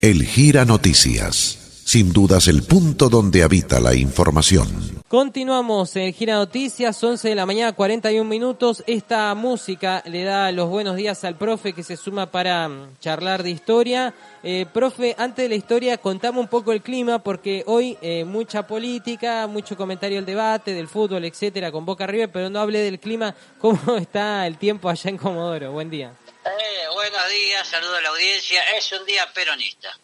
El Gira Noticias, sin dudas el punto donde habita la información. Continuamos en Gira Noticias, 11 de la mañana, 41 minutos. Esta música le da los buenos días al profe que se suma para charlar de historia. Profe, antes de la historia, contame un poco el clima, porque hoy mucha política, mucho comentario del debate, del fútbol, etcétera, con Boca River, pero no hablé del clima. ¿Cómo está el tiempo allá en Comodoro? Buen día. Buenos días, saludo a la audiencia. Es un día peronista.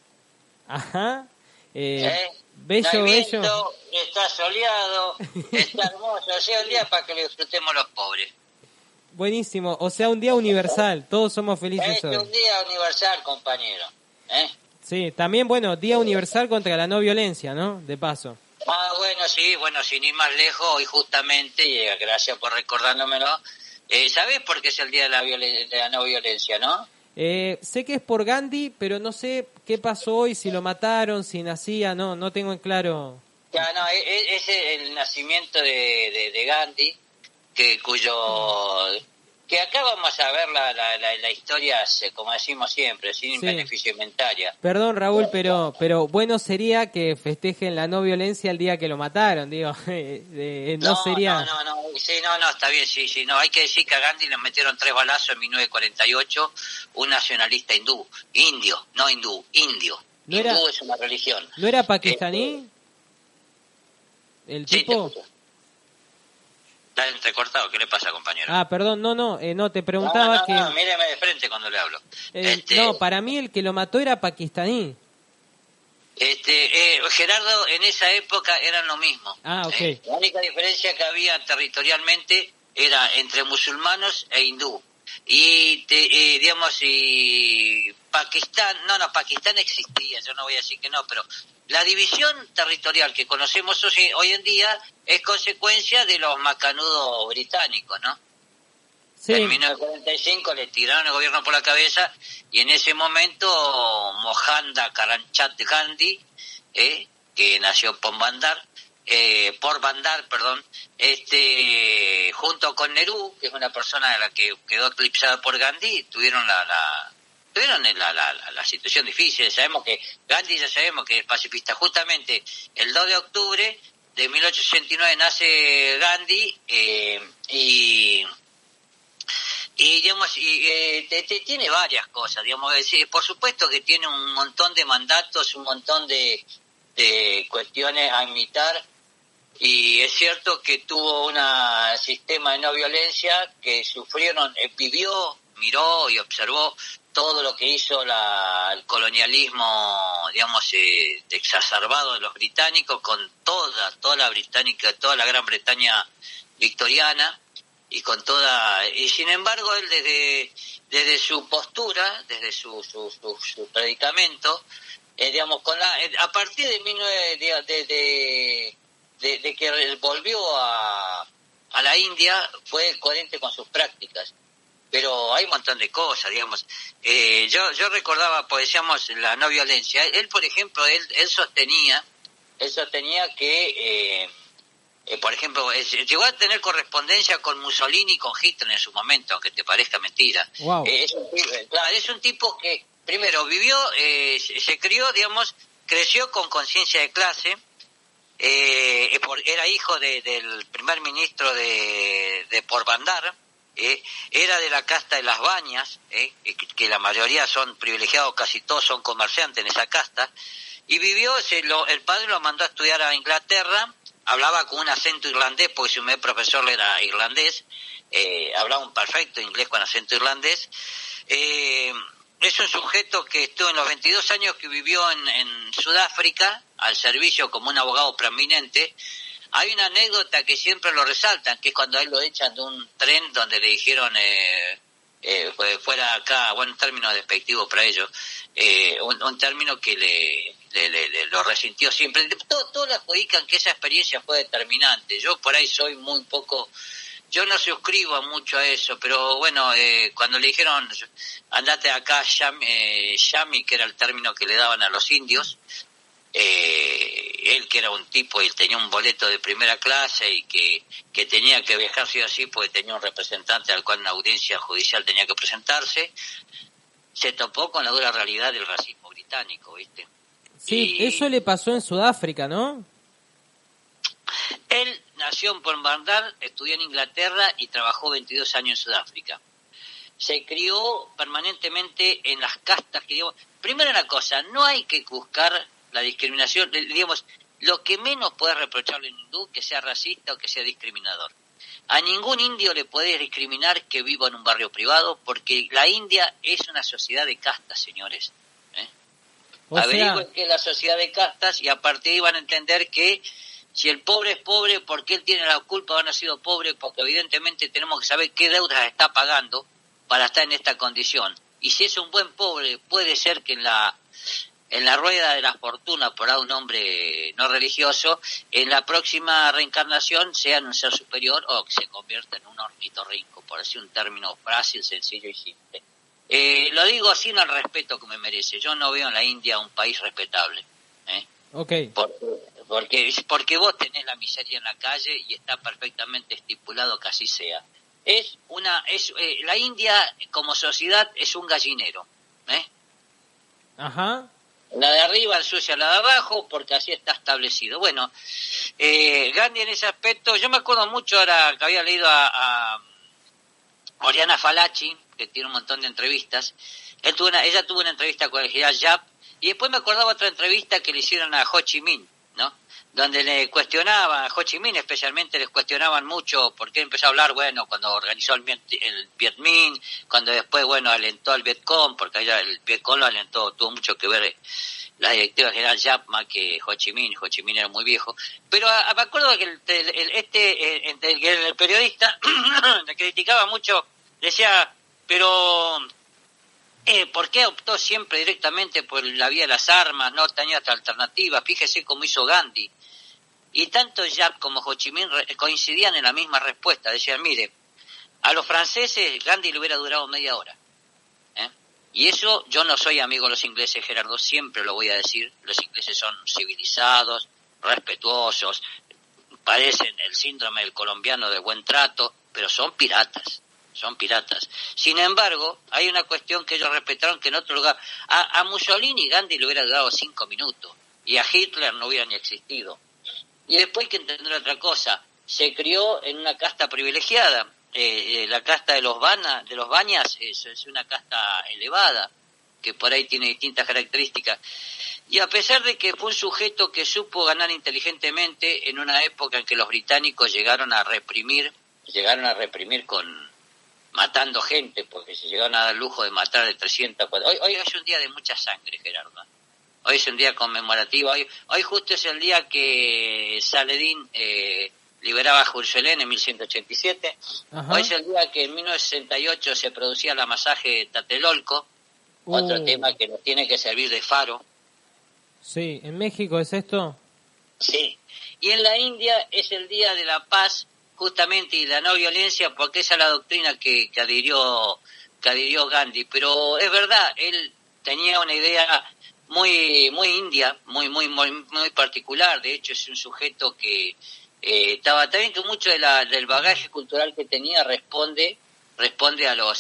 Ajá. No hay viento, está soleado, está hermoso. O sea, un día para que lo disfrutemos los pobres. Buenísimo. O sea, un día universal. Todos somos felices hoy. Es un día universal, compañero. Sí, también, bueno, día universal contra la no violencia, ¿no? De paso. Bueno, sin ir más lejos, hoy justamente, y gracias por recordándomelo, ¿sabés por qué es el día de la no violencia, no? Sé que es por Gandhi, pero no sé qué pasó hoy, si lo mataron, si nacía, no tengo en claro. Ya, no, es el nacimiento de Gandhi, que acá vamos a ver la historia, como decimos siempre, sin beneficio inventaria. Perdón, Raúl, pero bueno sería que festejen la no violencia el día que lo mataron, digo. No sería. No, está bien, sí, no, hay que decir que a Gandhi le metieron 3 balazos en 1948, un nacionalista indio. ¿No hindú es una religión. ¿No era pakistaní? ¿El tipo? Sí, está entrecortado, ¿qué le pasa, compañero? Perdón, no, te preguntaba que... No, míreme de frente cuando le hablo. No, para mí el que lo mató era pakistaní. Gerardo, en esa época eran lo mismo. Ok. La única diferencia que había territorialmente era entre musulmanes e hindú. Y Pakistán existía, yo no voy a decir que no, pero la división territorial que conocemos hoy en día es consecuencia de los macanudos británicos, ¿no? Sí. En 1945 le tiraron el gobierno por la cabeza y en ese momento Mohandas Karamchand Gandhi, que nació por Bandar, junto con Nehru, que es una persona de la que quedó eclipsada por Gandhi, tuvieron la situación difícil. Sabemos que Gandhi, ya sabemos que es pacifista. Justamente el 2 de octubre de 1869 nace Gandhi tiene varias cosas, por supuesto que tiene un montón de mandatos, un montón de cuestiones a imitar, y es cierto que tuvo un sistema de no violencia que vivió, miró y observó todo lo que hizo el colonialismo, exacerbado de los británicos con toda la británica, toda la Gran Bretaña victoriana, y sin embargo él desde su postura, desde su predicamento, a partir de que volvió a la India, fue coherente con sus prácticas. Pero hay un montón de cosas, yo recordaba, pues decíamos, la no violencia. Él, por ejemplo, él sostenía que por ejemplo, llegó a tener correspondencia con Mussolini y con Hitler en su momento, aunque te parezca mentira. Wow. Es un tipo que primero vivió, se crió, creció con conciencia de clase, era hijo del primer ministro de Porbandar, era de la casta de las Bañas, que la mayoría son privilegiados, casi todos son comerciantes en esa casta, y vivió, el padre lo mandó a estudiar a Inglaterra. Hablaba con un acento irlandés, porque su profesor era irlandés, hablaba un perfecto inglés con acento irlandés. Es un sujeto que estuvo en los 22 años que vivió en Sudáfrica, al servicio como un abogado preeminente. Hay una anécdota que siempre lo resaltan, que es cuando a él lo echan de un tren donde le dijeron fuera acá, un término despectivo para ellos, un término que lo resintió siempre. Todos le adjudican que esa experiencia fue determinante. Yo por ahí soy muy poco, yo no suscribo mucho a eso, pero bueno, cuando le dijeron andate acá, Shami, que era el término que le daban a los indios, él que era un tipo y tenía un boleto de primera clase y que tenía que viajar sí o sí porque tenía un representante al cual una audiencia judicial tenía que presentarse, se topó con la dura realidad del racismo británico. británico, ¿viste? Sí, Y eso le pasó en Sudáfrica, ¿no? él nació en Port Bandar, estudió en Inglaterra y trabajó 22 años en Sudáfrica. Se crió permanentemente en las castas que, digamos, primero una cosa, no hay que buscar la discriminación, digamos, lo que menos puede reprocharle a un hindú que sea racista o que sea discriminador. A ningún indio le puede discriminar que viva en un barrio privado, porque la India es una sociedad de castas, señores. Averigüen qué es la sociedad de castas y a partir de ahí van a entender que si el pobre es pobre, porque él tiene la culpa de haber nacido pobre, porque evidentemente tenemos que saber qué deudas está pagando para estar en esta condición. Y si es un buen pobre, puede ser que en la rueda de la fortuna, por un hombre no religioso, en la próxima reencarnación sea un ser superior o que se convierta en un ornitorrinco, por decir un término fácil, sencillo y simple. Lo digo sin el respeto que me merece. Yo no veo en la India un país respetable. Okay. Porque vos tenés la miseria en la calle y está perfectamente estipulado que así sea. La India como sociedad es un gallinero. Ajá. La de arriba ensucia la de abajo porque así está establecido. Bueno, Gandhi en ese aspecto, yo me acuerdo mucho ahora que había leído a Oriana Fallaci, que tiene un montón de entrevistas. Ella tuvo una entrevista con el general Yap, y después me acordaba otra entrevista que le hicieron a Ho Chi Minh, ¿no? Donde le cuestionaban, a Ho Chi Minh especialmente, les cuestionaban mucho porque empezó a hablar, bueno, cuando organizó el Viet Minh, cuando después, bueno, alentó al Vietcong, porque allá el Vietcong lo alentó, tuvo mucho que ver la directiva general Yap más que Ho Chi Minh. Ho Chi Minh era muy viejo, pero me acuerdo que el periodista le criticaba mucho, decía, pero ¿por qué optó siempre directamente por la vía de las armas? No tenía otra alternativa. Fíjese cómo hizo Gandhi. Y tanto Yap como Ho Chi Minh coincidían en la misma respuesta. Decían, mire, a los franceses Gandhi le hubiera durado media hora. Y eso, yo no soy amigo de los ingleses, Gerardo, siempre lo voy a decir. Los ingleses son civilizados, respetuosos, parecen el síndrome del colombiano de buen trato, pero son piratas. Sin embargo, hay una cuestión que ellos respetaron que en otro lugar, a Mussolini Gandhi le hubiera dado 5 minutos y a Hitler no hubiera ni existido. Y después hay que entender otra cosa, se crió en una casta privilegiada, la casta de los Banyas es una casta elevada, que por ahí tiene distintas características. Y a pesar de que fue un sujeto que supo ganar inteligentemente en una época en que los británicos llegaron a reprimir matando gente, porque se llegaron a dar el lujo de matar de 300. Hoy es un día de mucha sangre, Gerardo. Hoy es un día conmemorativo. Hoy justo es el día que Saladín liberaba a Jerusalén en 1187. Ajá. Hoy es el día que en 1968 se producía la masacre de Tlatelolco, otro tema que nos tiene que servir de faro. Sí, ¿en México es esto? Sí, y en la India es el día de la paz, justamente, y la no violencia, porque esa es la doctrina que adhirió Gandhi. Pero es verdad, él tenía una idea muy india, muy particular. De hecho, es un sujeto que estaba también que mucho del bagaje cultural que tenía responde a la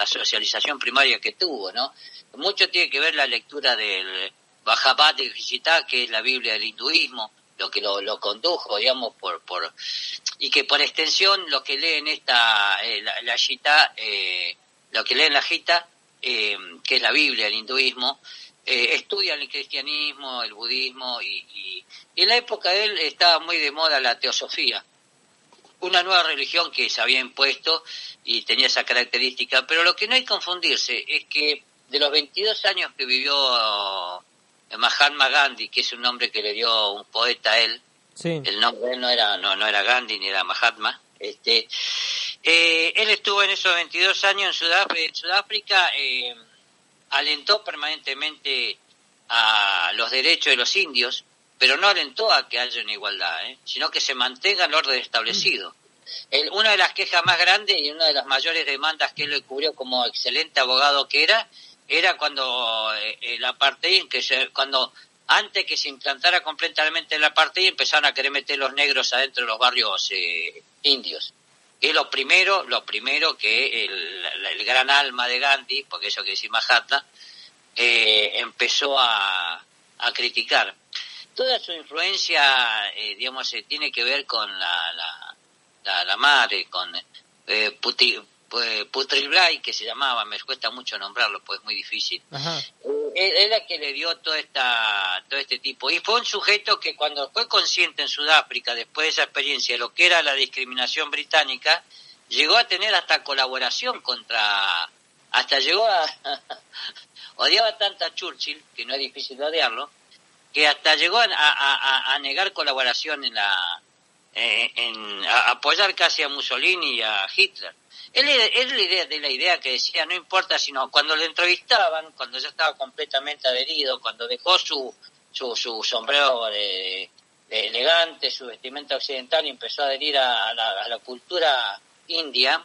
socialización primaria que tuvo, ¿no? Mucho tiene que ver la lectura del Bhagavad Gita, que es la Biblia del hinduismo, lo que lo condujo, digamos, y que por extensión lo que leen la Gita, lo que leen la Gita, que es la Biblia del hinduismo, estudian el cristianismo, el budismo, y en la época de él estaba muy de moda la teosofía, una nueva religión que se había impuesto y tenía esa característica. Pero lo que no hay que confundirse es que de los 22 años que vivió Mahatma Gandhi, que es un nombre que le dio un poeta a él, sí. El nombre de él no era Gandhi ni era Mahatma, él estuvo en esos 22 años en Sudáfrica, alentó permanentemente a los derechos de los indios, pero no alentó a que haya una igualdad, sino que se mantenga el orden establecido. Una de las quejas más grandes y una de las mayores demandas que él le cubrió como excelente abogado que era cuando el apartheid, cuando antes que se implantara completamente el apartheid, empezaron a querer meter los negros adentro de los barrios indios. Es lo primero que el gran alma de Gandhi, porque eso que decía Mahatma, empezó a criticar. Toda su influencia, tiene que ver con la madre, con Putriblay, que se llamaba, me cuesta mucho nombrarlo, pues es muy difícil. Ajá. Es la que le dio todo este tipo. Y fue un sujeto que cuando fue consciente en Sudáfrica, después de esa experiencia, de lo que era la discriminación británica, llegó a tener hasta colaboración hasta llegó odiaba tanto a Churchill, que no es difícil de odiarlo, que hasta llegó a negar colaboración a apoyar casi a Mussolini y a Hitler. Él de la idea que decía, no importa, sino cuando le entrevistaban, cuando ya estaba completamente adherido, cuando dejó su sombrero elegante, su vestimenta occidental y empezó a adherir a la cultura india,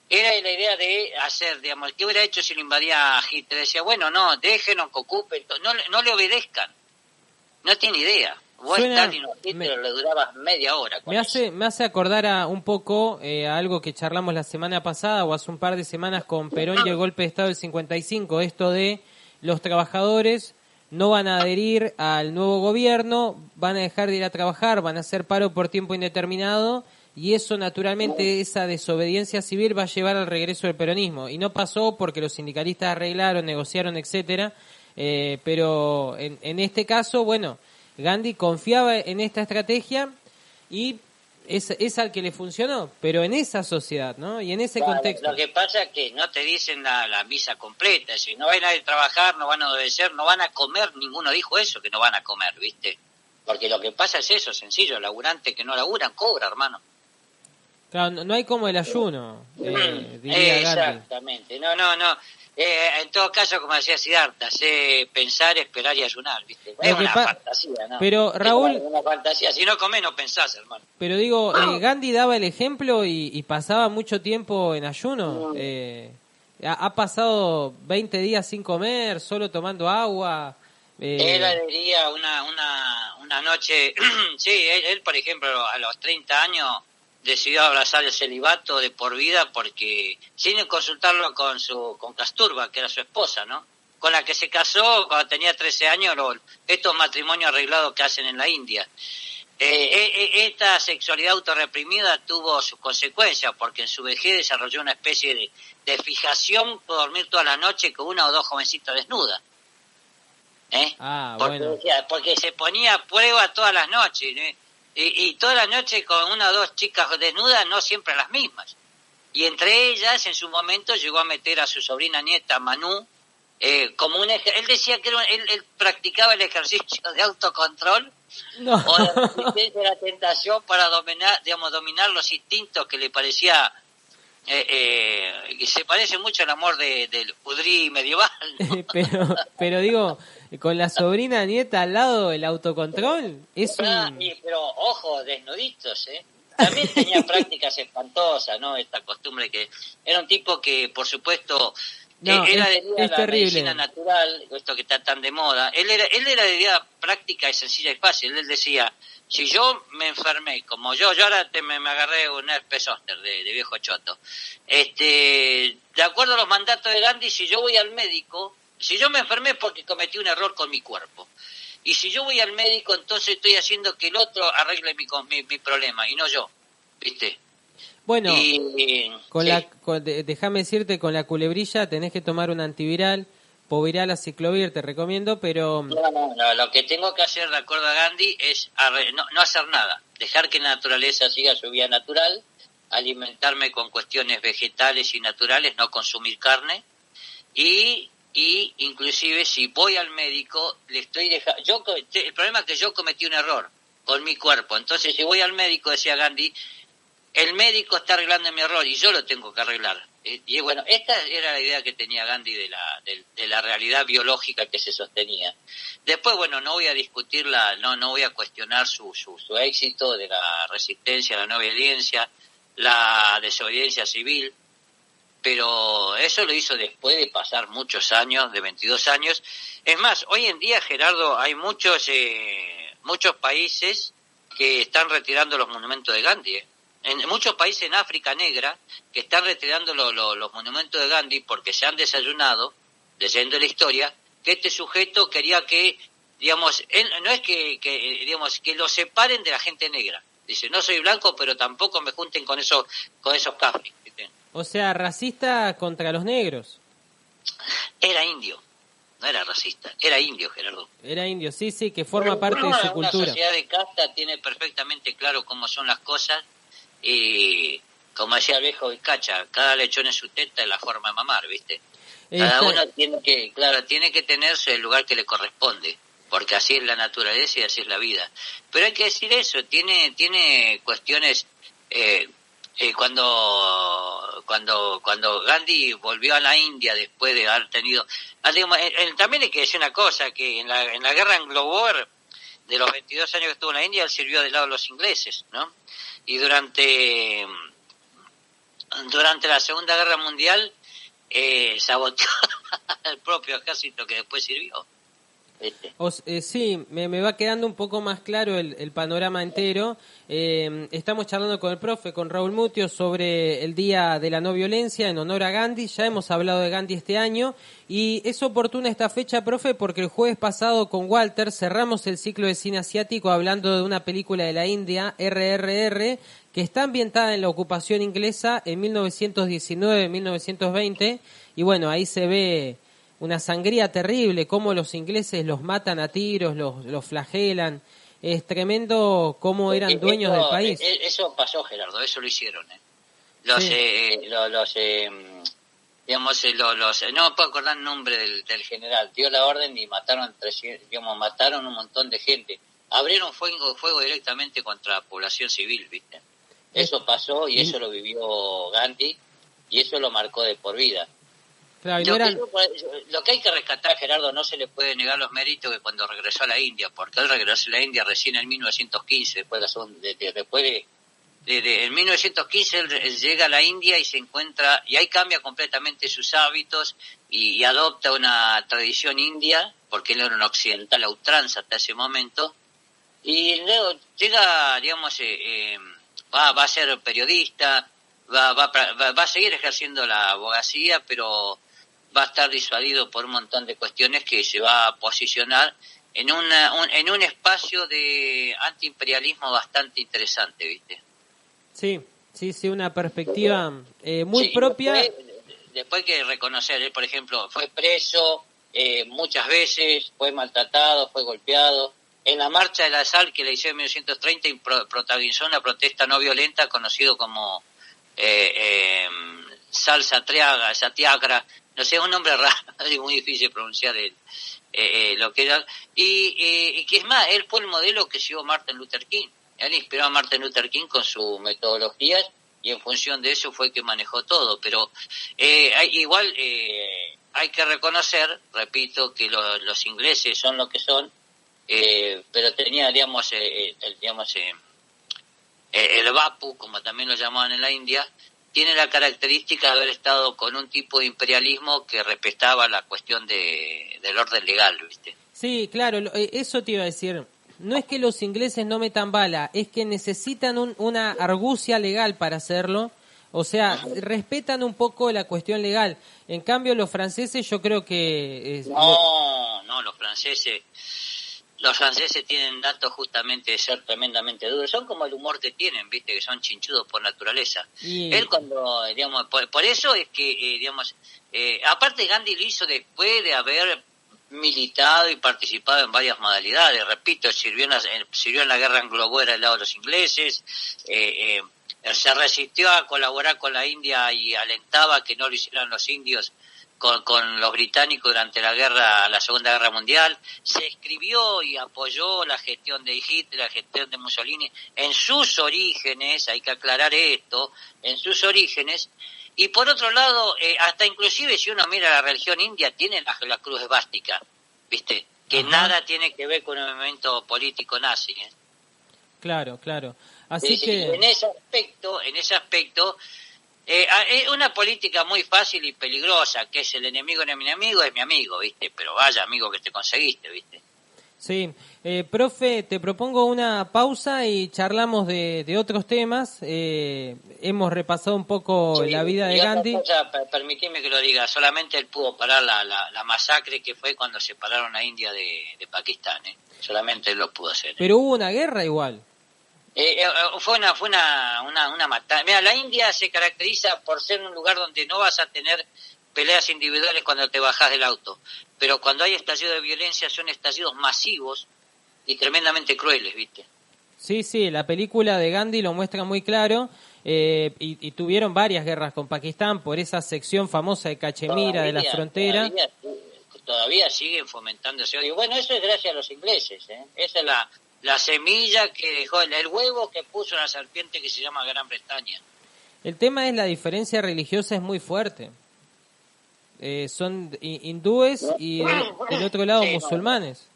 era la idea de hacer, digamos, ¿qué hubiera hecho si lo invadía Hitler? Decía, bueno, no, déjenos que ocupen, no le obedezcan, no tiene idea. Vos Stalin o Hitler le duraba media hora. Me hace acordar un poco a algo que charlamos la semana pasada o hace un par de semanas con Perón y el golpe de Estado del 55, esto de los trabajadores no van a adherir al nuevo gobierno, van a dejar de ir a trabajar, van a hacer paro por tiempo indeterminado y eso naturalmente, esa desobediencia civil va a llevar al regreso del peronismo. Y no pasó porque los sindicalistas arreglaron, negociaron, etcétera, pero en este caso, bueno, Gandhi confiaba en esta estrategia y es al que le funcionó, pero en esa sociedad, ¿no? Y en ese contexto. Lo que pasa es que no te dicen la misa completa, si no van a ir a trabajar, no van a obedecer, no van a comer, ninguno dijo eso, que no van a comer, ¿viste? Porque lo que pasa es eso, sencillo, laburante que no laburan, cobra, hermano. Claro, no hay como el ayuno, diría Gandhi. Exactamente, no. En todo caso, como decía Siddhartha, sé pensar, esperar y ayunar, ¿viste? Es una fantasía, ¿no? Pero, Raúl... Es una fantasía. Si no comés, no pensás, hermano. Pero digo, Gandhi daba el ejemplo y pasaba mucho tiempo en ayuno. Ha pasado 20 días sin comer, solo tomando agua. Él adhería una noche... sí, él, por ejemplo, a los 30 años... decidió abrazar el celibato de por vida porque sin consultarlo con Kasturba, que era su esposa, ¿no? Con la que se casó cuando tenía 13 años, estos matrimonios arreglados que hacen en la India. Esta sexualidad autorreprimida tuvo sus consecuencias porque en su vejez desarrolló una especie de fijación por dormir toda la noche con una o dos jovencitas desnudas. Porque se ponía a prueba todas las noches, ¿eh? Y toda la noche con una o dos chicas desnudas, no siempre las mismas. Y entre ellas, en su momento, llegó a meter a su sobrina nieta, Manu, como él decía que él practicaba el ejercicio de autocontrol o de resistencia a la tentación para dominar los instintos que le parecía... se parece mucho al amor del Udrí medieval, ¿no? pero digo, con la sobrina nieta al lado, el autocontrol pero ojo, desnuditos, también tenía prácticas espantosas, ¿no? Esta costumbre que era un tipo que, por supuesto, él adhería a la medicina natural, esto que está tan de moda. Él era de idea práctica y sencilla y fácil. Él decía, si yo me enfermé, como yo ahora me agarré un herpes zóster de viejo choto, de acuerdo a los mandatos de Gandhi, si yo voy al médico, si yo me enfermé es porque cometí un error con mi cuerpo. Y si yo voy al médico, entonces estoy haciendo que el otro arregle mi problema, y no yo, ¿viste? Bueno, déjame decirte, con la culebrilla tenés que tomar un antiviral, Poviral, aciclovir, te recomiendo, pero... No, lo que tengo que hacer, de acuerdo a Gandhi, es no hacer nada, dejar que la naturaleza siga su vía natural, alimentarme con cuestiones vegetales y naturales, no consumir carne, y inclusive si voy al médico, le estoy dejando... el problema es que yo cometí un error con mi cuerpo, entonces si voy al médico, decía Gandhi, el médico está arreglando mi error y yo lo tengo que arreglar. Y bueno, esta era la idea que tenía Gandhi de la realidad biológica que se sostenía. Después, bueno, no voy a discutirla, no voy a cuestionar su éxito de la resistencia, la no obediencia, la desobediencia civil, pero eso lo hizo después de pasar muchos años, de 22 años. Es más, hoy en día, Gerardo, hay muchos países que están retirando los monumentos de Gandhi, En muchos países en África negra que están retirando los monumentos de Gandhi porque se han desayunado leyendo la historia, que este sujeto quería que, digamos, él, no es digamos, que lo separen de la gente negra. Dice, no soy blanco, pero tampoco me junten con esos cafres. ¿Viste? O sea, racista contra los negros. Era indio, no era racista, era indio, Gerardo. Era indio, sí, que forma parte de su cultura. Una sociedad de casta tiene perfectamente claro cómo son las cosas y, como decía el viejo Vizcacha, cada lechón en su teta es la forma de mamar, ¿viste? Cada uno tiene que tenerse el lugar que le corresponde, porque así es la naturaleza y así es la vida. Pero hay que decir eso, tiene cuestiones. Cuando Gandhi volvió a la India después de haber tenido, también hay que decir una cosa, que en la guerra Anglo-Boer, de los 22 años que estuvo en la India, él sirvió del lado de los ingleses, ¿no? Y durante la Segunda Guerra Mundial saboteó al propio ejército que después sirvió. Sí, me va quedando un poco más claro el panorama entero. Estamos charlando con el profe, con Raúl Mutio, sobre el Día de la No Violencia en honor a Gandhi. Ya hemos hablado de Gandhi este año y es oportuna esta fecha, profe, porque el jueves pasado con Walter cerramos el ciclo de cine asiático hablando de una película de la India, RRR, que está ambientada en la ocupación inglesa en 1919-1920 y bueno, ahí se ve una sangría terrible, cómo los ingleses los matan a tiros, los flagelan. Es tremendo cómo eran dueños del país. Eso pasó, Gerardo, eso lo hicieron. No me puedo acordar el nombre del general, dio la orden y mataron un montón de gente. Abrieron fuego directamente contra la población civil, ¿viste? Eso pasó y eso lo vivió Gandhi y eso lo marcó de por vida. Claro, lo que hay que rescatar, Gerardo, no se le puede negar los méritos que cuando regresó a la India, porque él regresó a la India recién en 1915, en 1915 él llega a la India y se encuentra, y ahí cambia completamente sus hábitos y adopta una tradición india, porque él era un occidental a ultranza hasta ese momento, y luego llega, digamos, va a ser periodista, va a seguir ejerciendo la abogacía, pero va a estar disuadido por un montón de cuestiones que se va a posicionar en un espacio de antiimperialismo bastante interesante, ¿viste? Sí, una perspectiva muy propia. Después hay que reconocer, él, por ejemplo, fue preso muchas veces, fue maltratado, fue golpeado. En la marcha de la sal que le hizo en 1930 protagonizó una protesta no violenta conocido como Sal Satyagra, no sé, un nombre raro, es muy difícil pronunciar lo que era. Y que es más, él fue el modelo que siguió Martin Luther King. Él inspiró a Martin Luther King con sus metodologías y en función de eso fue que manejó todo. Pero igual hay que reconocer, repito, que los ingleses son lo que son, pero tenía, digamos, el Bapu, como también lo llamaban en la India, tiene la característica de haber estado con un tipo de imperialismo que respetaba la cuestión del orden legal, ¿viste? Sí, claro, eso te iba a decir. No es que los ingleses no metan bala, es que necesitan una argucia legal para hacerlo. O sea, respetan un poco la cuestión legal. En cambio, los franceses yo creo que... No, los franceses tienen datos justamente de ser tremendamente duros. Son como el humor que tienen, viste, que son chinchudos por naturaleza. Él cuando, digamos, por eso es que, aparte Gandhi lo hizo después de haber militado y participado en varias modalidades. Repito, sirvió en la guerra anglo-boer al lado de los ingleses, se resistió a colaborar con la India y alentaba que no lo hicieran los indios con los británicos durante la Segunda Guerra Mundial. Se escribió y apoyó la gestión de Hitler, la gestión de Mussolini en sus orígenes, hay que aclarar esto, en sus orígenes. Y por otro lado, hasta inclusive si uno mira la religión india, tiene la cruz esvástica, ¿viste? Que nada tiene que ver con el movimiento político nazi, ¿eh? Claro. Así que... En ese aspecto, es una política muy fácil y peligrosa, que es el enemigo de mi enemigo, es mi amigo, ¿viste? Pero vaya amigo que te conseguiste, ¿viste? Sí, profe, te propongo una pausa y charlamos de otros temas. Hemos repasado un poco Sí, la vida de y otra Gandhi. cosa, permitime que lo diga, solamente él pudo parar la masacre que fue cuando separaron a India de Pakistán, ¿eh? Solamente él lo pudo hacer. Pero hubo una guerra igual. Fue una matanza. Mira, la India se caracteriza por ser un lugar donde no vas a tener peleas individuales cuando te bajás del auto, pero cuando hay estallido de violencia son estallidos masivos y tremendamente crueles, ¿viste? Sí, sí, la película de Gandhi lo muestra muy claro. Y tuvieron varias guerras con Pakistán por esa sección famosa de Cachemira de la frontera. Todavía siguen fomentando ese odio. Bueno, eso es gracias a los ingleses, ¿eh? Esa es la semilla que dejó, el huevo que puso la serpiente que se llama Gran Bretaña. El tema es la diferencia religiosa es muy fuerte. Son hindúes y del otro lado sí, musulmanes.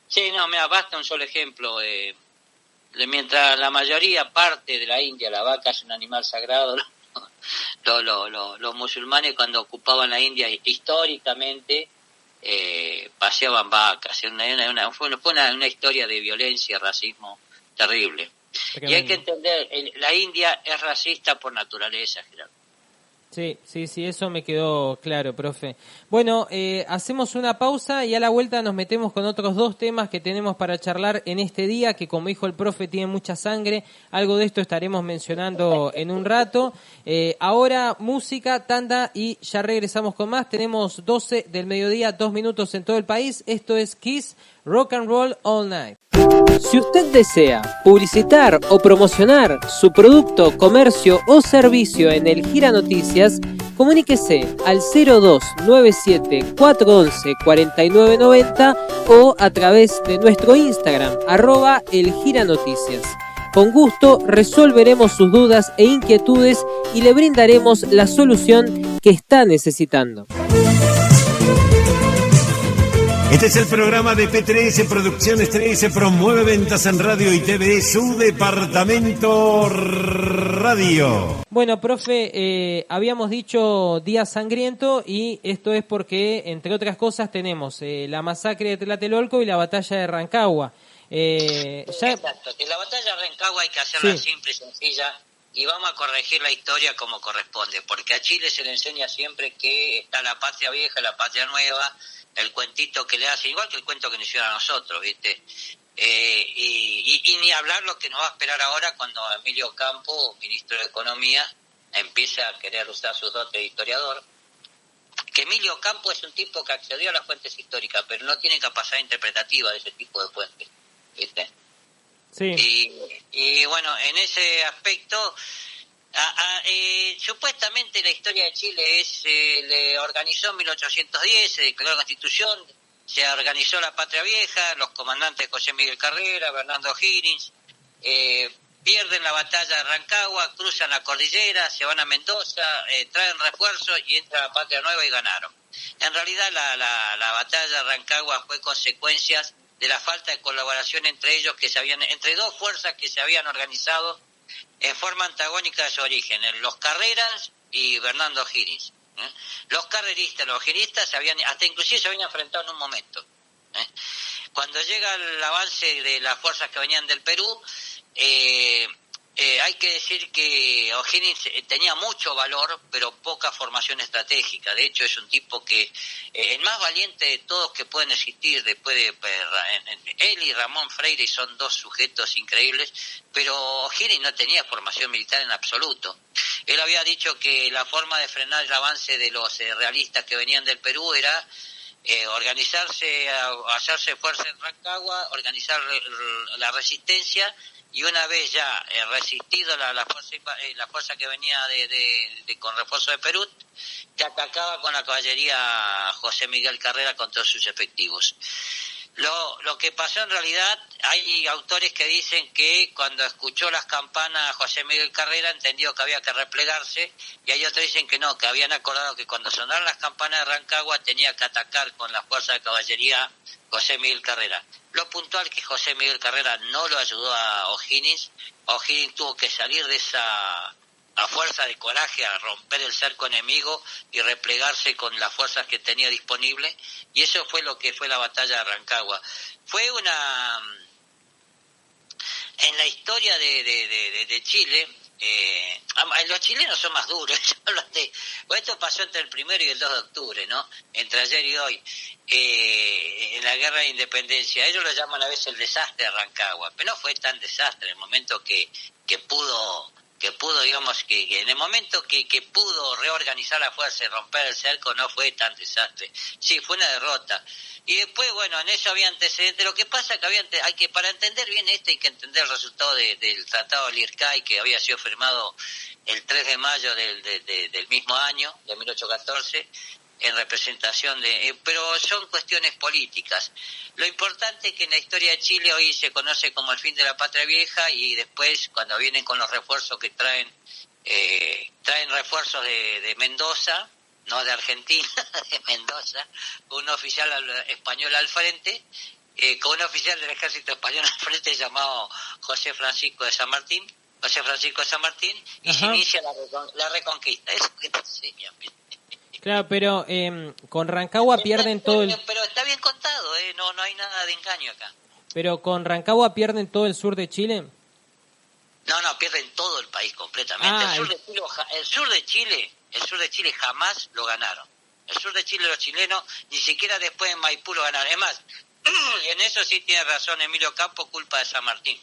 Sí, no, mira, basta un solo ejemplo. Mientras la mayoría parte de la India, la vaca es un animal sagrado, los musulmanes cuando ocupaban la India históricamente paseaban vacas. Fue una historia de violencia, racismo terrible. Tremendo. Y hay que entender, la India es racista por naturaleza, Gerardo. Sí, eso me quedó claro, profe. Bueno, hacemos una pausa y a la vuelta nos metemos con otros dos temas que tenemos para charlar en este día, que como dijo el profe tiene mucha sangre. Algo de esto estaremos mencionando en un rato. Ahora música, tanda y ya regresamos con más. Tenemos 12 del mediodía, 2 minutos en todo el país. Esto es Kiss Rock and Roll All Night. Si usted desea publicitar o promocionar su producto, comercio o servicio en el Gira Noticias, comuníquese al 0297-411-4990 o a través de nuestro Instagram, @elgiranoticias. Con gusto resolveremos sus dudas e inquietudes y le brindaremos la solución que está necesitando. Este es el programa de P3 Producciones 13, promueve ventas en radio y TV, su departamento radio. Bueno, profe, habíamos dicho Día Sangriento y esto es porque, entre otras cosas, tenemos la masacre de Tlatelolco y la batalla de Rancagua. Exacto, que la batalla de Rancagua hay que hacerla simple y sencilla y vamos a corregir la historia como corresponde, porque a Chile se le enseña siempre que está la patria vieja, la patria nueva, el cuentito que le hace, igual que el cuento que nos hicieron a nosotros, ¿viste? Y ni hablar lo que nos va a esperar ahora cuando Emilio Campo, ministro de Economía, empieza a querer usar sus dotes de historiador. Que Emilio Campo es un tipo que accedió a las fuentes históricas, pero no tiene capacidad interpretativa de ese tipo de fuentes, ¿viste? Sí. Y bueno, en ese aspecto... supuestamente la historia de Chile le organizó en 1810, se declaró la Constitución, se organizó la Patria Vieja, los comandantes José Miguel Carrera, Bernardo Higgins, pierden la batalla de Rancagua, cruzan la cordillera, se van a Mendoza, traen refuerzos y entra la Patria Nueva y ganaron. En realidad la batalla de Rancagua fue consecuencias de la falta de colaboración entre ellos, entre dos fuerzas que se habían organizado en forma antagónica de su origen, los Carreras y Bernardo Higgins. Los carreristas, los higginistas hasta inclusive se habían enfrentado en un momento. Cuando llega el avance de las fuerzas que venían del Perú, hay que decir que O'Higgins tenía mucho valor, pero poca formación estratégica. De hecho, es un tipo que el más valiente de todos que pueden existir después de él y Ramón Freire, son dos sujetos increíbles, pero O'Higgins no tenía formación militar en absoluto. Él había dicho que la forma de frenar el avance de los realistas que venían del Perú era organizarse, hacerse fuerza en Rancagua, organizar la resistencia, y una vez ya resistido la fuerza que venía con refuerzo de Perú, que atacaba con la caballería José Miguel Carrera con todos sus efectivos. Lo que pasó en realidad, hay autores que dicen que cuando escuchó las campanas José Miguel Carrera entendió que había que replegarse, y hay otros que dicen que no, que habían acordado que cuando sonaron las campanas de Rancagua tenía que atacar con la fuerza de caballería José Miguel Carrera. Lo puntual que José Miguel Carrera no lo ayudó a O'Higgins. O'Higgins tuvo que salir de a fuerza de coraje a romper el cerco enemigo y replegarse con las fuerzas que tenía disponibles, y eso fue lo que fue la batalla de Rancagua. Fue en la historia de Chile, los chilenos son más duros. Esto pasó entre el 1 y el 2 de octubre, ¿no? Entre ayer y hoy, en la guerra de independencia. Ellos lo llaman a veces el desastre de Rancagua, pero no fue tan desastre. En el momento que pudo, digamos, que en el momento que pudo reorganizar la fuerza y romper el cerco, no fue tan desastre. Sí, fue una derrota. Y después, bueno, en eso había antecedentes. Lo que pasa es que para entender bien hay que entender el resultado del Tratado de Lircay, que había sido firmado el 3 de mayo del mismo año, de 1814, en representación pero son cuestiones políticas. Lo importante es que en la historia de Chile hoy se conoce como el fin de la patria vieja, y después, cuando vienen con los refuerzos que traen refuerzos de Mendoza, no de Argentina, de Mendoza, con un oficial español al frente, con un oficial del ejército español al frente llamado José Francisco de San Martín, y Ajá. se inicia la reconquista. Eso que te enseña. Claro, pero con Rancagua pierden todo el... Pero está bien contado, no hay nada de engaño acá. Pero con Rancagua pierden todo el sur de Chile. No, pierden todo el país completamente. El sur de Chile jamás lo ganaron. El sur de Chile los chilenos ni siquiera después en Maipú lo ganaron. Es más, en eso sí tiene razón Emilio Campo, culpa de San Martín.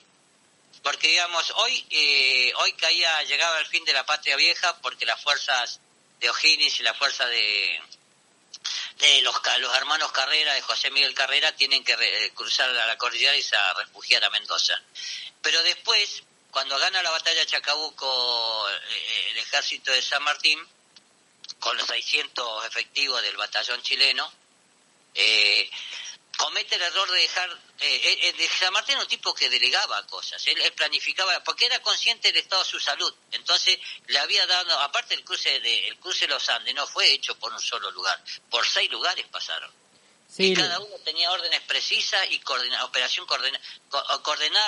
Porque digamos, hoy llegaba el fin de la patria vieja, porque las fuerzas de O'Higgins y la fuerza de los hermanos Carrera, de José Miguel Carrera, tienen que cruzar a la cordillera y se refugiar a Mendoza. Pero después, cuando gana la batalla de Chacabuco el ejército de San Martín, con los 600 efectivos del batallón chileno, comete el error de dejar... San Martín era un tipo que delegaba cosas, él planificaba, porque era consciente del estado de su salud. Entonces le había dado, aparte el cruce de los Andes no fue hecho por un solo lugar, por 6 lugares pasaron. Sí, Y cada uno tenía órdenes precisas y coordenadas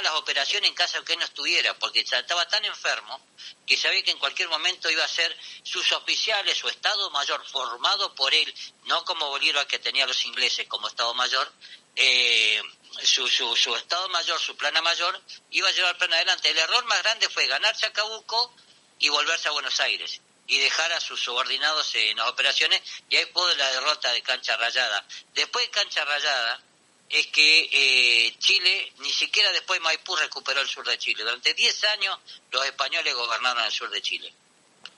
las operaciones en caso de que él no estuviera, porque estaba tan enfermo que sabía que en cualquier momento iba a ser sus oficiales, su Estado Mayor formado por él, no como Bolívar, que tenía a los ingleses como Estado Mayor, su Estado Mayor, su plana mayor, iba a llevar el plan adelante. El error más grande fue ganar Chacabuco y volverse a Buenos Aires y dejar a sus subordinados en las operaciones, y ahí fue la derrota de Cancha Rayada. Después de Cancha Rayada es que Chile, ni siquiera después de Maipú, recuperó el sur de Chile. Durante 10 años los españoles gobernaron el sur de Chile.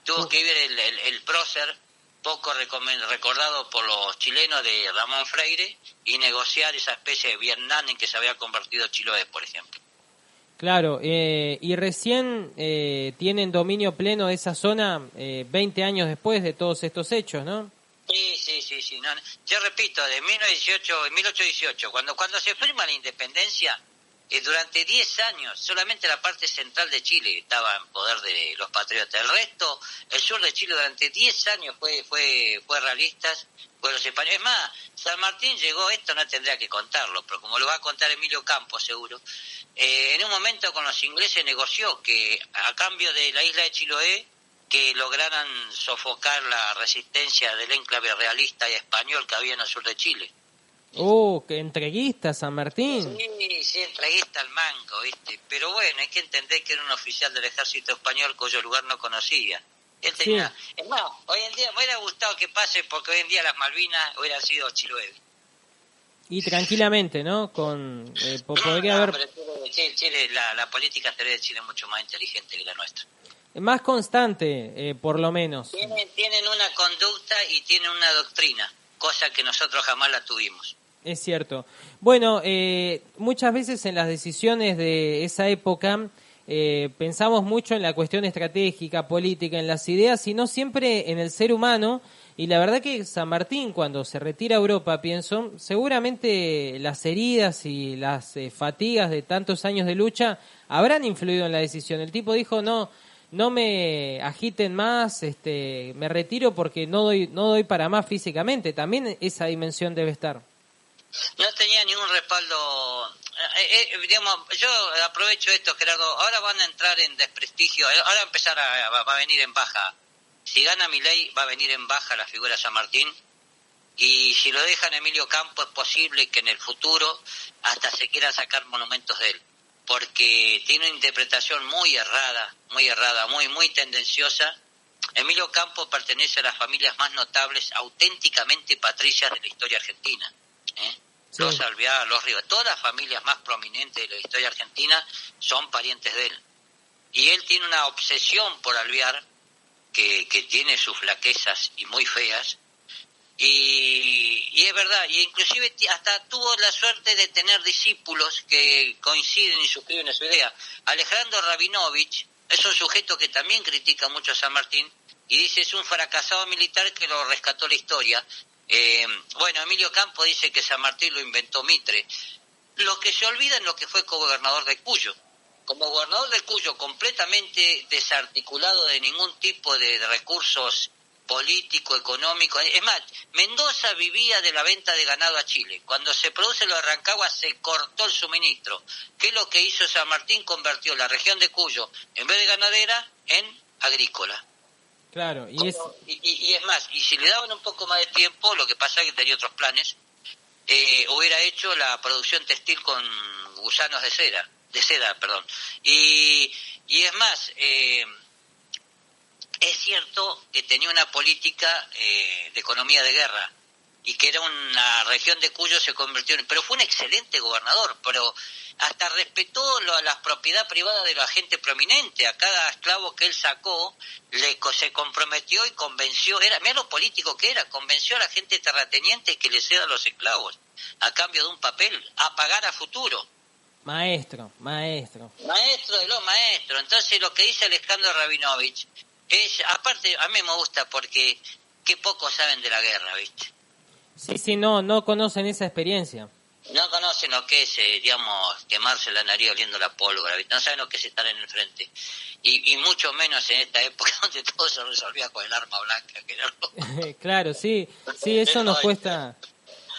Tuvo que vivir el prócer, poco recordado por los chilenos, de Ramón Freire, y negociar esa especie de Vietnam en que se había convertido Chiloé, por ejemplo. claro. Y recién tienen dominio pleno de esa zona 20 años después de todos estos hechos, ¿no? Sí. No, yo repito, de 1818, cuando se firma la independencia, durante 10 años solamente la parte central de Chile estaba en poder de los patriotas. El resto, el sur de Chile durante 10 años fue realistas, fue los españoles. Es más, San Martín llegó, esto no tendría que contarlo, pero como lo va a contar Emilio Campos seguro, en un momento con los ingleses negoció que a cambio de la isla de Chiloé, que lograran sofocar la resistencia del enclave realista y español que había en el sur de Chile. ¡Qué entreguista, San Martín! Sí, entreguista al mango, ¿viste? Pero bueno, hay que entender que era un oficial del ejército español cuyo lugar no conocía. Él tenía... Sí. Es más, hoy en día me hubiera gustado que pase, porque hoy en día las Malvinas hubieran sido Chiloé. Y tranquilamente, ¿no? Podría haber... Pero Chile, la política exterior de Chile es mucho más inteligente que la nuestra. Más constante, por lo menos. Tienen una conducta y tienen una doctrina, cosa que nosotros jamás la tuvimos. Es cierto. Bueno, muchas veces en las decisiones de esa época pensamos mucho en la cuestión estratégica, política, en las ideas, y no siempre en el ser humano. Y la verdad que San Martín, cuando se retira a Europa, pienso, seguramente las heridas y las fatigas de tantos años de lucha habrán influido en la decisión. El tipo dijo, no me agiten más, me retiro porque no doy para más físicamente. También esa dimensión debe estar. No tenía ningún respaldo. digamos, yo aprovecho esto, Gerardo, ahora van a entrar en desprestigio, ahora va a empezar va a venir en baja. Si gana Milei, va a venir en baja la figura de San Martín, y si lo dejan Emilio Campo, es posible que en el futuro hasta se quieran sacar monumentos de él, porque tiene una interpretación muy errada, muy tendenciosa. Emilio Campo pertenece a las familias más notables, auténticamente patricias de la historia argentina. Sí. Los Alvear, los Rivas, todas las familias más prominentes de la historia argentina son parientes de él. Y él tiene una obsesión por Alvear, que tiene sus flaquezas y muy feas, y es verdad, y inclusive hasta tuvo la suerte de tener discípulos que coinciden y suscriben a su idea. Alejandro Rabinovich es un sujeto que también critica mucho a San Martín y dice es un fracasado militar que lo rescató la historia. Emilio Campo dice que San Martín lo inventó Mitre. Los que se olvidan lo que fue gobernador de Cuyo. Como gobernador de Cuyo, completamente desarticulado de ningún tipo de recursos político, económico. Es más, Mendoza vivía de la venta de ganado a Chile. Cuando se produce lo de Rancagua se cortó el suministro. ¿Qué es lo que hizo San Martín? Convirtió la región de Cuyo, en vez de ganadera, en agrícola. Claro, y es más, y si le daban un poco más de tiempo, lo que pasa es que tenía otros planes, hubiera hecho la producción textil con gusanos de seda, y es más, es cierto que tenía una política de economía de guerra y que era una región de Cuyo se convirtió en... Pero fue un excelente gobernador, pero hasta respetó la propiedad privada de la gente prominente. A cada esclavo que él sacó se comprometió y convenció, mirá lo político que era, convenció a la gente terrateniente que le ceda a los esclavos a cambio de un papel, a pagar a futuro. Maestro de los maestros. Entonces lo que dice Alejandro Rabinovich es, aparte, a mí me gusta porque qué poco saben de la guerra, ¿viste? Sí, no conocen esa experiencia. No conocen lo que es, quemarse la nariz oliendo la pólvora, ¿viste? No saben lo que es estar en el frente. Y mucho menos en esta época donde todo se resolvía con el arma blanca. Claro, sí, eso nos cuesta a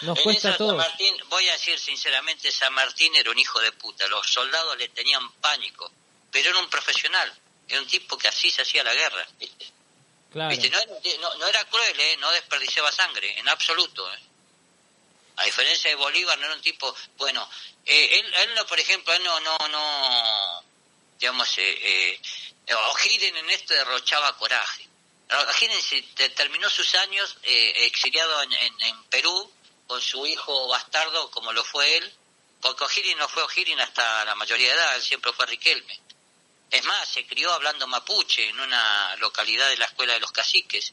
todos. San Martín, voy a decir sinceramente, San Martín era un hijo de puta. Los soldados le tenían pánico, pero era un profesional. Era un tipo que así se hacía la guerra, ¿viste? Claro. ¿Viste? No era cruel, no desperdiciaba sangre, en absoluto. A diferencia de Bolívar, no era un tipo... Bueno, él no, por ejemplo, él no digamos, O'Higgins en esto derrochaba coraje. O'Higgins terminó sus años exiliado en Perú con su hijo bastardo, como lo fue él, porque O'Higgins no fue O'Higgins hasta la mayoría de edad, él siempre fue Riquelme. Es más, se crió hablando mapuche en una localidad de la Escuela de los Caciques,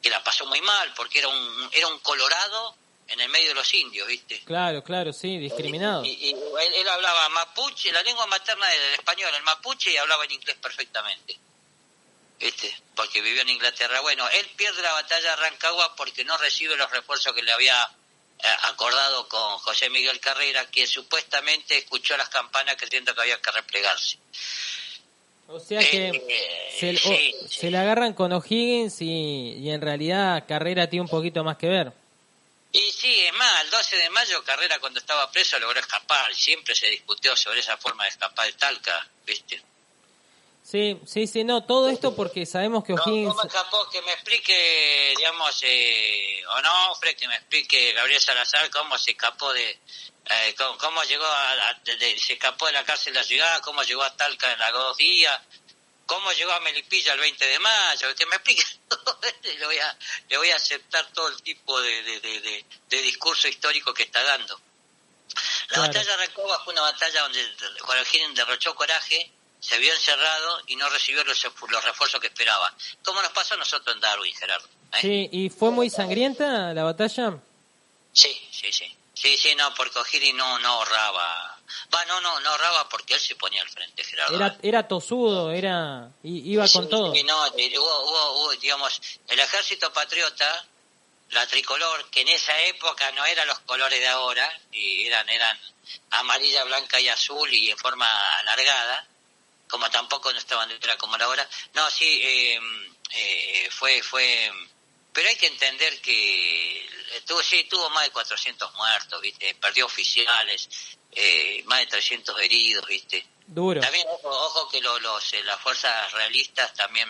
que la pasó muy mal porque era un colorado en el medio de los indios, ¿viste? Claro, sí, discriminado. Y él hablaba mapuche, la lengua materna del español, el mapuche, y hablaba en inglés perfectamente, ¿viste? Porque vivió en Inglaterra. Bueno, él pierde la batalla de Rancagua porque no recibe los refuerzos que le había acordado con José Miguel Carrera, que supuestamente escuchó las campanas creyendo que había que replegarse. O sea que se le agarran con O'Higgins y en realidad Carrera tiene un poquito más que ver. Y sí, es más, el 12 de mayo Carrera, cuando estaba preso, logró escapar. Siempre se discutió sobre esa forma de escapar de Talca, ¿viste? Sí, no, todo esto porque sabemos que O'Higgins... ¿Cómo escapó? Que me explique, digamos, Onofre, que me explique Gabriel Salazar cómo se escapó cómo llegó se escapó de la cárcel de la ciudad, cómo llegó a Talca en los 2 días, cómo llegó a Melipilla el 20 de mayo, que me explique todo. Le voy a aceptar todo el tipo de discurso histórico que está dando. La batalla de Rancagua fue una batalla donde O'Higgins derrochó coraje, se vio encerrado y no recibió los refuerzos que esperaba. Como nos pasó a nosotros en Darwin, Gerardo. Sí, ¿y fue muy sangrienta la batalla? Sí, no, porque O'Higgins no ahorraba. No ahorraba porque él se ponía al frente, Gerardo. Era tosudo, iba con todo. Sí, no, hubo, digamos, el ejército patriota, la tricolor, que en esa época no eran los colores de ahora, y eran amarilla, blanca y azul y en forma alargada, como tampoco nuestra bandera como la ahora. No, sí, fue Pero hay que entender que tuvo más de 400 muertos, ¿viste? Perdió oficiales, más de 300 heridos, ¿viste? Duro. También, ojo que las fuerzas realistas también,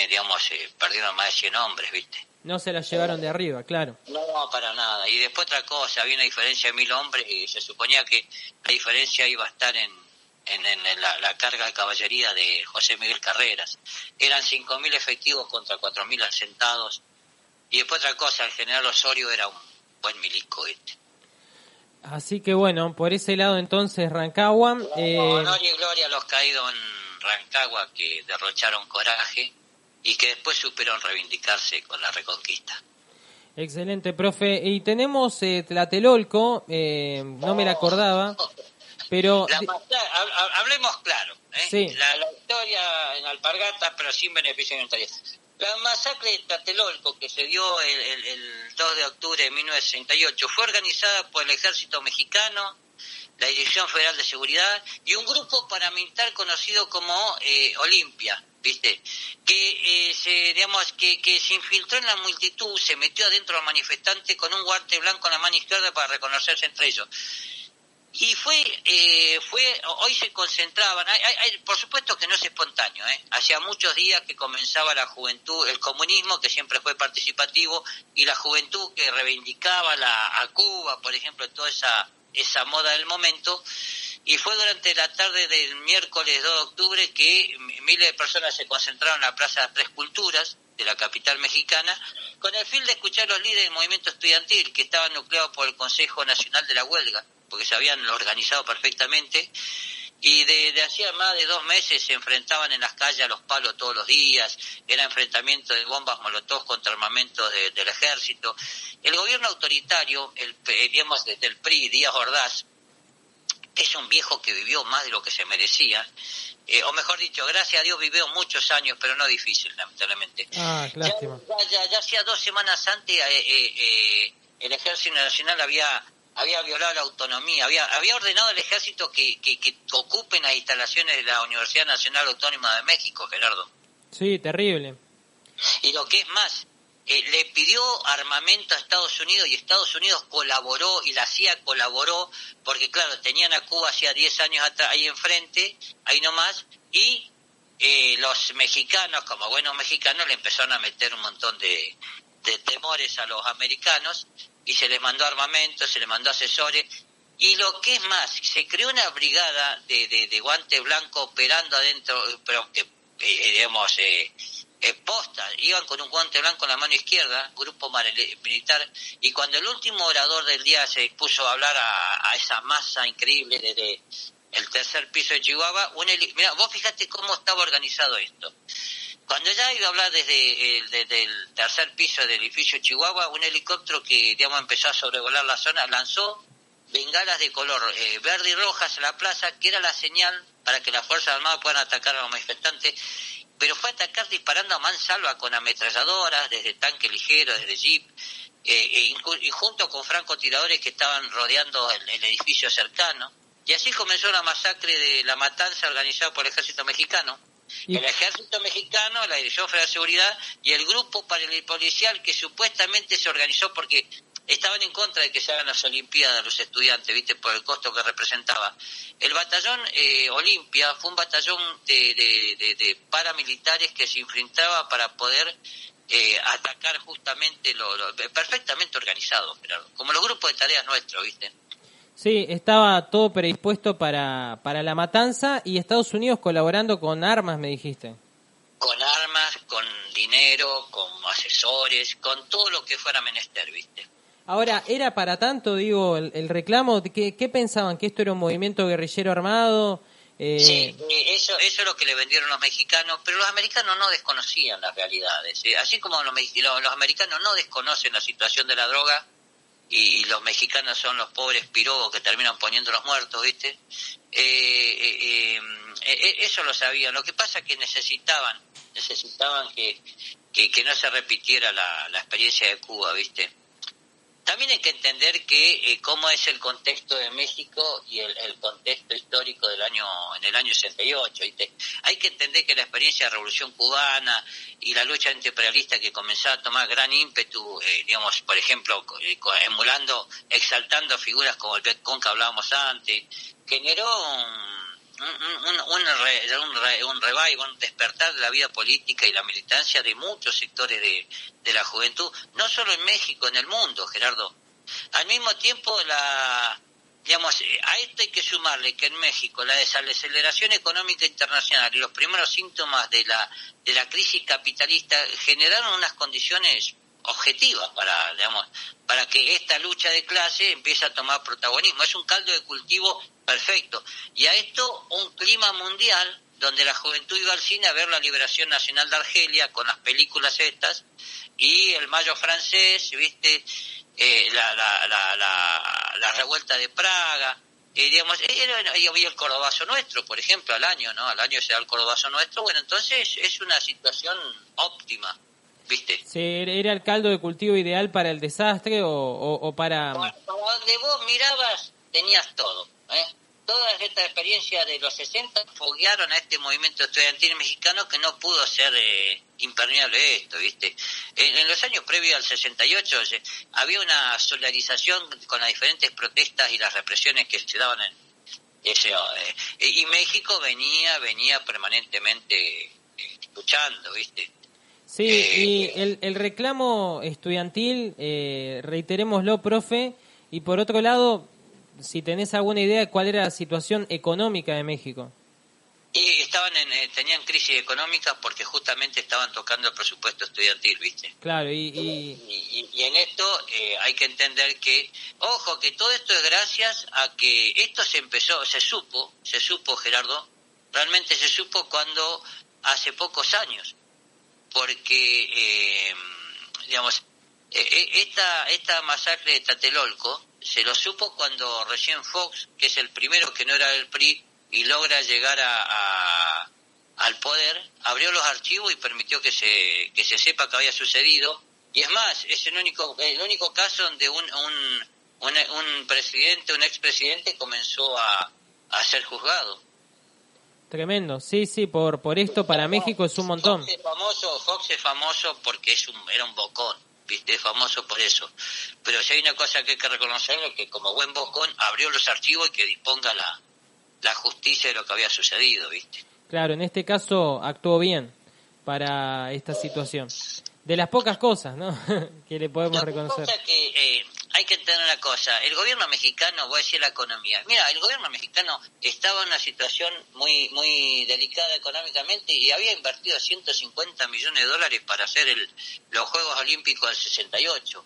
digamos, perdieron más de 100 hombres, ¿viste? No se la llevaron de arriba, claro. No, para nada. Y después otra cosa, había una diferencia de 1000 hombres y se suponía que la diferencia iba a estar en la carga de caballería de José Miguel Carreras. Eran 5.000 efectivos contra 4.000 asentados. Y después otra cosa, el general Osorio era un buen milico, ¿viste? Así que bueno, por ese lado entonces Rancagua... Honor y gloria a los caídos en Rancagua que derrocharon coraje y que después supieron reivindicarse con la reconquista. Excelente, profe. Y tenemos Tlatelolco, no me la acordaba, pero... Hablemos claro, ¿eh? Sí. La historia en Alpargatas, pero sin beneficio inventario. La masacre de Tlatelolco, que se dio el 2 de octubre de 1968, fue organizada por el Ejército Mexicano, la Dirección Federal de Seguridad y un grupo paramilitar conocido como Olimpia, ¿viste? Que se infiltró en la multitud, se metió adentro de los manifestantes con un guante blanco en la mano izquierda para reconocerse entre ellos. Y hoy se concentraban, por supuesto que no es espontáneo, hacía muchos días que comenzaba la juventud, el comunismo que siempre fue participativo y la juventud que reivindicaba a Cuba, por ejemplo, toda esa moda del momento, y fue durante la tarde del miércoles 2 de octubre que miles de personas se concentraron en la Plaza Tres Culturas de la capital mexicana, con el fin de escuchar a los líderes del movimiento estudiantil que estaban nucleados por el Consejo Nacional de la Huelga, porque se habían organizado perfectamente, y de hacía más de 2 meses se enfrentaban en las calles a los palos todos los días, era enfrentamiento de bombas molotov contra armamentos del ejército. El gobierno autoritario, digamos desde el PRI, Díaz Ordaz, es un viejo que vivió más de lo que se merecía, o mejor dicho, gracias a Dios vivió muchos años, pero no difícil, lamentablemente. Lástima. Ya hacía 2 semanas antes el Ejército Nacional había violado la autonomía, había ordenado al ejército que ocupen las instalaciones de la Universidad Nacional Autónoma de México, Gerardo. Sí, terrible. Y lo que es más, le pidió armamento a Estados Unidos y Estados Unidos colaboró y la CIA colaboró, porque claro, tenían a Cuba hacía 10 años atrás, ahí enfrente, ahí nomás, y los mexicanos, como buenos mexicanos, le empezaron a meter un montón de temores a los americanos, y se les mandó armamento, se les mandó asesores, y lo que es más, se creó una brigada de guante blanco operando adentro, pero que, posta, iban con un guante blanco en la mano izquierda, grupo militar, y cuando el último orador del día se puso a hablar a esa masa increíble desde el tercer piso de Chihuahua, mirá, vos fíjate cómo estaba organizado esto. Cuando ya iba a hablar desde el tercer piso del edificio Chihuahua, un helicóptero que, empezó a sobrevolar la zona, lanzó bengalas de color verde y rojas a la plaza, que era la señal para que las Fuerzas Armadas puedan atacar a los manifestantes, pero fue a atacar disparando a mansalva con ametralladoras, desde tanque ligero, desde jeep, y junto con francotiradores que estaban rodeando el edificio cercano. Y así comenzó la masacre de la matanza organizada por el Ejército Mexicano. El Ejército Mexicano, la Dirección Federal de Seguridad y el grupo policial que supuestamente se organizó porque estaban en contra de que se hagan las Olimpiadas los estudiantes, ¿viste? Por el costo que representaba. El batallón Olimpia fue un batallón de paramilitares que se enfrentaba para poder atacar justamente perfectamente organizado, Gerardo, como los grupos de tareas nuestros, ¿viste? Sí, estaba todo predispuesto para la matanza y Estados Unidos colaborando con armas, me dijiste. Con armas, con dinero, con asesores, con todo lo que fuera menester, ¿viste? Ahora, ¿era para tanto, el reclamo? ¿Qué pensaban? ¿Que esto era un movimiento guerrillero armado? Sí, eso es lo que le vendieron los mexicanos, pero los americanos no desconocían las realidades. Así como los americanos no desconocen la situación de la droga, y los mexicanos son los pobres pirobos que terminan poniendo los muertos, ¿viste? Eso lo sabían. Lo que pasa es que necesitaban que no se repitiera la experiencia de Cuba, ¿viste? También hay que entender que cómo es el contexto de México y el contexto histórico en el año 68, ¿viste? Hay que entender que la experiencia de la Revolución Cubana y la lucha antiimperialista que comenzaba a tomar gran ímpetu, digamos, por ejemplo, exaltando figuras como el Vietcong que hablábamos antes, generó un revival, un despertar de la vida política y la militancia de muchos sectores de la juventud, no solo en México, en el mundo, Gerardo. Al mismo tiempo, a esto hay que sumarle que en México la desaceleración económica internacional y los primeros síntomas de la crisis capitalista generaron unas condiciones objetivas para que esta lucha de clase empiece a tomar protagonismo. Es un caldo de cultivo perfecto. Y a esto un clima mundial donde la juventud iba al cine a ver la liberación nacional de Argelia con las películas estas y el Mayo francés, ¿viste? La revuelta de Praga, y el Cordobazo Nuestro, por ejemplo, al año se da el Cordobazo Nuestro. Bueno, entonces es una situación óptima, ¿viste? Sí, ¿era el caldo de cultivo ideal para el desastre o para...? Para donde vos mirabas tenías todo, ¿eh? Todas estas experiencias de los 60 foguearon a este movimiento estudiantil mexicano que no pudo ser impermeable esto, ¿viste? En los años previos al 68 había una solidarización con las diferentes protestas y las represiones que se daban y México venía permanentemente luchando, ¿viste? Sí, y el reclamo estudiantil, reiterémoslo, profe, y por otro lado, si tenés alguna idea de cuál era la situación económica de México. Y tenían crisis económica porque justamente estaban tocando el presupuesto estudiantil, ¿viste? Claro, y en esto hay que entender que, ojo, que todo esto es gracias a que esto se supo, Gerardo, realmente se supo cuando hace pocos años, porque, esta masacre de Tlatelolco se lo supo cuando recién Fox, que es el primero que no era del PRI y logra llegar al poder, abrió los archivos y permitió que se sepa que había sucedido. Y es más, es el único caso donde un expresidente comenzó a ser juzgado. Tremendo, sí, por esto para México es un montón. Fox es famoso porque era un bocón, ¿viste? Famoso por eso. Pero si hay una cosa que hay que reconocerlo, que como buen bocón abrió los archivos y que disponga la justicia de lo que había sucedido, ¿viste? Claro, en este caso actuó bien para esta situación. De las pocas cosas, ¿no? que le podemos reconocer. Hay que entender una cosa. El gobierno mexicano, voy a decir la economía. Mira, el gobierno mexicano estaba en una situación muy muy delicada económicamente y había invertido $150 millones para hacer los Juegos Olímpicos del 68.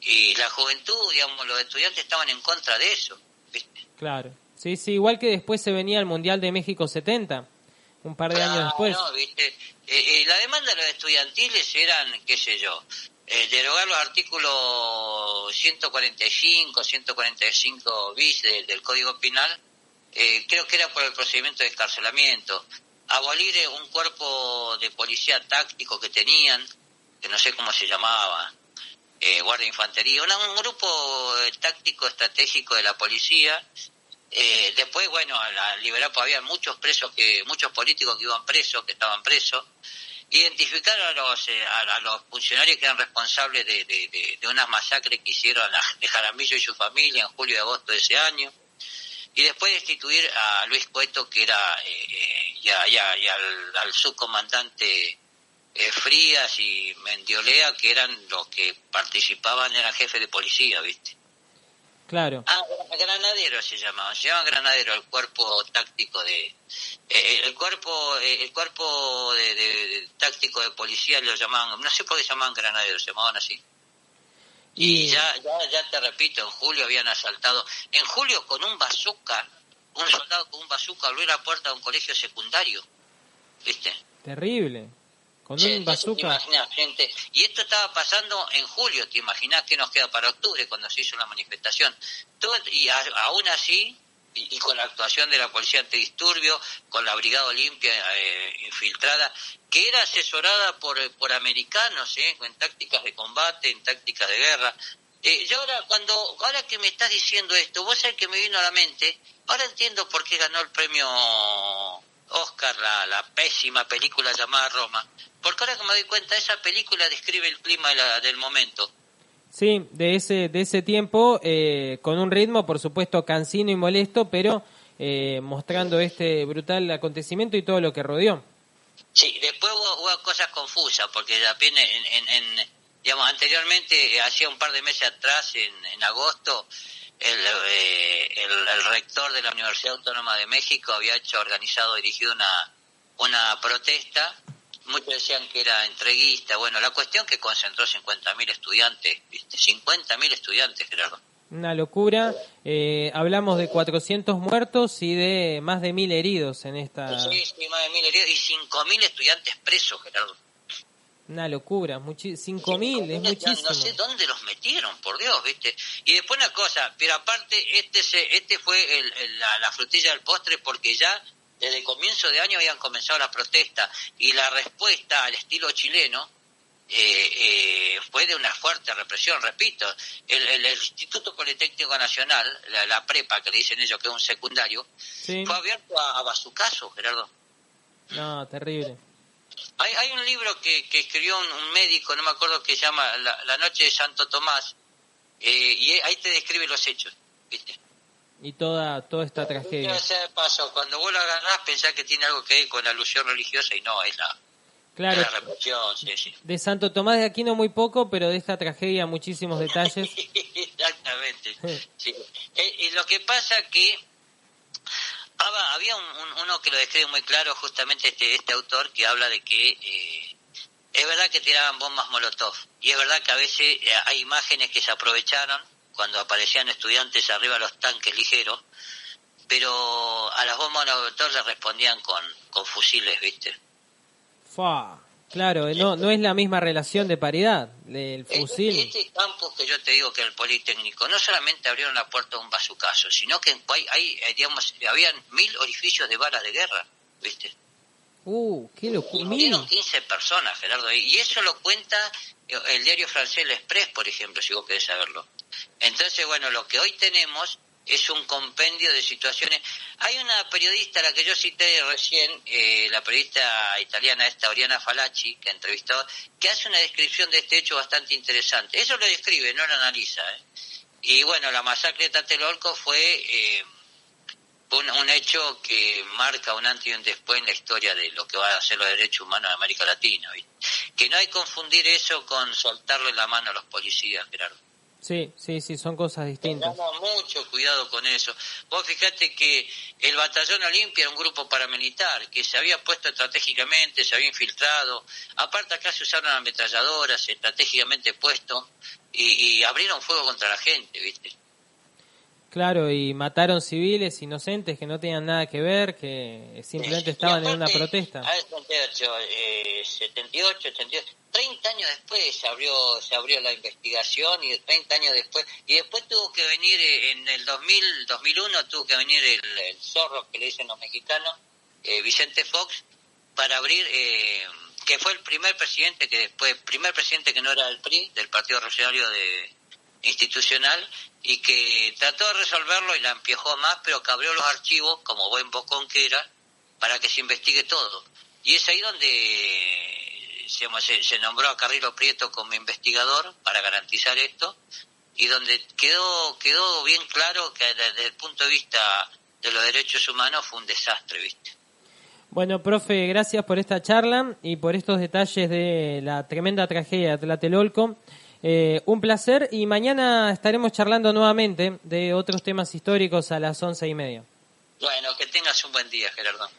Y la juventud, los estudiantes estaban en contra de eso, ¿viste? Claro. Sí, igual que después se venía el Mundial de México 70, un par de años después. No, ¿viste? La demanda de los estudiantiles eran, qué sé yo, derogar los artículos 145 bis del Código Penal, creo que era por el procedimiento de escarcelamiento, abolir un cuerpo de policía táctico que tenían, que no sé cómo se llamaba, guardia de infantería, un grupo táctico estratégico de la policía. Después, al liberar, pues había muchos políticos que estaban presos. Identificar a los funcionarios que eran responsables de unas masacres que hicieron de Jaramillo y su familia en julio y agosto de ese año, y después destituir a Luis Cueto, que era y al subcomandante Frías y Mendiolea, que eran los que participaban, eran jefes de policía, ¿viste? Claro. Granadero se llamaban Granadero, el cuerpo táctico el cuerpo de táctico de policía lo llamaban, no sé por qué se llamaban Granaderos, se llamaban así. Y ya te repito, en julio habían asaltado, con un bazooka, un soldado con un bazooka abrió la puerta de un colegio secundario, ¿viste? Terrible. Con un bazooka. Y esto estaba pasando en julio, te imaginás que nos queda para octubre cuando se hizo la manifestación. Y aún así, y con la actuación de la policía antidisturbios, con la Brigada Olimpia infiltrada, que era asesorada por americanos, en tácticas de combate, en tácticas de guerra, Yo ahora que me estás diciendo esto, vos sabés que me vino a la mente, ahora entiendo por qué ganó el premio Oscar la pésima película llamada Roma, porque ahora que me doy cuenta, esa película describe el clima del momento. Sí, de ese tiempo, con un ritmo, por supuesto, cansino y molesto, pero mostrando este brutal acontecimiento y todo lo que rodeó. Sí, después hubo cosas confusas, porque también digamos, anteriormente, hacía un par de meses atrás, en agosto, el rector de la Universidad Autónoma de México había dirigido una protesta. Muchos decían que era entreguista. Bueno, la cuestión que concentró 50.000 estudiantes, ¿viste? 50.000 estudiantes, Gerardo. Una locura. Hablamos de 400 muertos y de más de 1.000 heridos en esta... Sí, más de 1.000 heridos y 5.000 estudiantes presos, Gerardo. Una locura, 5.000 es muchísimo. No sé dónde los metieron, por Dios, ¿viste? Y después una cosa, pero aparte este fue la frutilla del postre, porque ya desde el comienzo de año habían comenzado las protestas y la respuesta al estilo chileno fue de una fuerte represión, repito. El Instituto Politécnico Nacional, la prepa que le dicen ellos que es un secundario, sí, fue abierto a bazucazo, Gerardo. No, terrible. Hay un libro que escribió un médico, no me acuerdo, que se llama La noche de Santo Tomás, y ahí te describe los hechos, ¿viste? Y toda esta tragedia. De paso, cuando vos lo agarrás pensás que tiene algo que ver con la alusión religiosa y no, es claro, la represión, sí. De Santo Tomás de Aquino muy poco, pero de esta tragedia muchísimos detalles. Exactamente, sí. Y lo que pasa que había uno que lo describe muy claro, justamente este autor, que habla de que es verdad que tiraban bombas Molotov, y es verdad que a veces hay imágenes que se aprovecharon cuando aparecían estudiantes arriba de los tanques ligeros, pero a las bombas Molotov les respondían con fusiles, ¿viste? Claro, no es la misma relación de paridad, el fusil. Este campus que yo te digo, que el Politécnico, no solamente abrieron la puerta a un bazucazo, sino que digamos, habían 1.000 orificios de balas de guerra, ¿viste? Qué locura. Murieron 15 personas, Gerardo, y eso lo cuenta el diario francés L'Express, por ejemplo, si vos querés saberlo. Entonces, bueno, lo que hoy tenemos es un compendio de situaciones. Hay una periodista, la que yo cité recién, la periodista italiana Oriana Falacci, que entrevistó, que hace una descripción de este hecho bastante interesante. Eso lo describe, no lo analiza. Y bueno, la masacre de Tlatelolco fue un hecho que marca un antes y un después en la historia de lo que va a ser los derechos humanos de América Latina, ¿viste? Que no hay que confundir eso con soltarle la mano a los policías, Gerardo. Sí, son cosas distintas. Tengamos mucho cuidado con eso. Vos fijate que el Batallón Olimpia era un grupo paramilitar que se había puesto estratégicamente, se había infiltrado. Aparte acá se usaron ametralladoras estratégicamente puesto y abrieron fuego contra la gente, ¿viste? Claro, y mataron civiles inocentes que no tenían nada que ver, que simplemente estaban aparte, en una protesta. A ver, 78, 30 años después se abrió la investigación, y 30 años después, y después tuvo que venir en el 2001 tuvo que venir el zorro que le dicen los mexicanos, Vicente Fox, para abrir, que fue el primer presidente que no era del PRI, del Partido Revolucionario Institucional, y que trató de resolverlo y la empiejó más, pero que abrió los archivos, como buen bocón que era, para que se investigue todo. Y es ahí donde se nombró a Carrillo Prieto como investigador para garantizar esto, y donde quedó bien claro que desde el punto de vista de los derechos humanos fue un desastre, ¿viste? Bueno, profe, gracias por esta charla y por estos detalles de la tremenda tragedia de Tlatelolco. Un placer, y mañana estaremos charlando nuevamente de otros temas históricos a las 11:30. Bueno, que tengas un buen día, Gerardo.